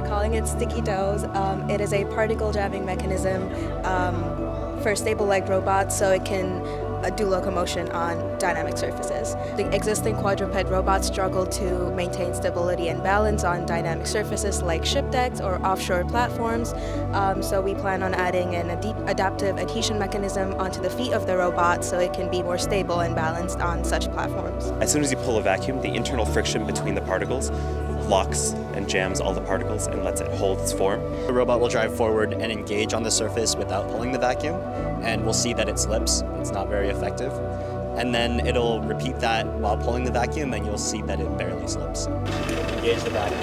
calling it sticky toes. It is a particle jamming mechanism for stable-legged robots, so it can do locomotion on dynamic surfaces. The existing quadruped robots struggle to maintain stability and balance on dynamic surfaces like ship decks or offshore platforms, so we plan on adding an adaptive adhesion mechanism onto the feet of the robot so it can be more stable and balanced on such platforms. As soon as you pull a vacuum, the internal friction between the particles locks and jams all the particles and lets it hold its form. The robot will drive forward and engage on the surface without pulling the vacuum, and we'll see that it slips. It's not very effective. And then it'll repeat that while pulling the vacuum, and you'll see that it barely slips. Engage the vacuum.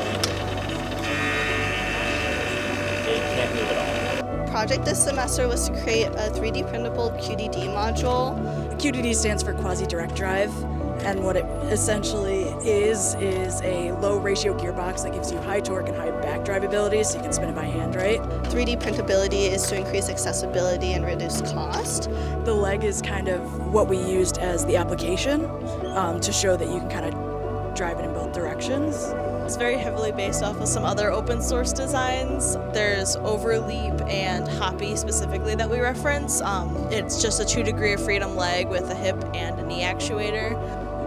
It can't move at all. Project this semester was to create a 3D printable QDD module. QDD stands for quasi direct drive. And what it essentially is a low ratio gearbox that gives you high torque and high back drivability, so you can spin it by hand, right? 3D printability is to increase accessibility and reduce cost. The leg is kind of what we used as the application to show that you can kind of drive it in both directions. It's very heavily based off of some other open source designs. There's Overleap and Hoppy specifically that we reference. It's just a 2 degree of freedom leg with a hip and a knee actuator.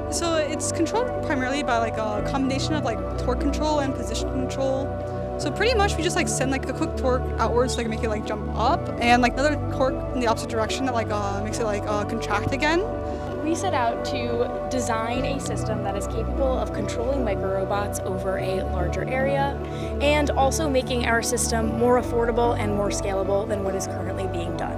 So it's controlled primarily by like a combination of like torque control and position control. So pretty much we just like send like a quick torque outwards so like make it like jump up, and like another torque in the opposite direction that like makes it like contract again. We set out to design a system that is capable of controlling microrobots over a larger area and also making our system more affordable and more scalable than what is currently being done.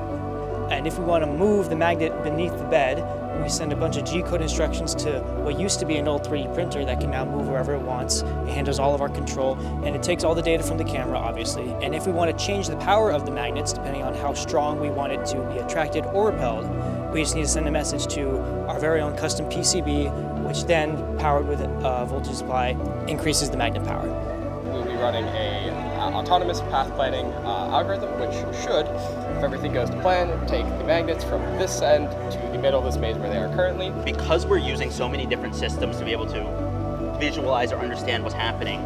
And if we want to move the magnet beneath the bed, we send a bunch of G-code instructions to what used to be an old 3D printer that can now move wherever it wants. It handles all of our control, and it takes all the data from the camera, obviously. And if we want to change the power of the magnets, depending on how strong we want it to be attracted or repelled, we just need to send a message to our very own custom PCB, which then, powered with a voltage supply, increases the magnet power. We'll be running a autonomous path planning algorithm, which should, if everything goes to plan, take the magnets from this end to the middle of this maze where they are currently. Because we're using so many different systems to be able to visualize or understand what's happening,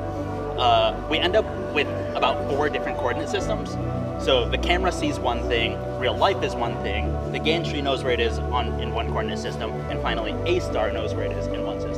we end up with about 4 different coordinate systems. So the camera sees one thing, real life is one thing, the gantry knows where it is in one coordinate system, and finally A star knows where it is in one system.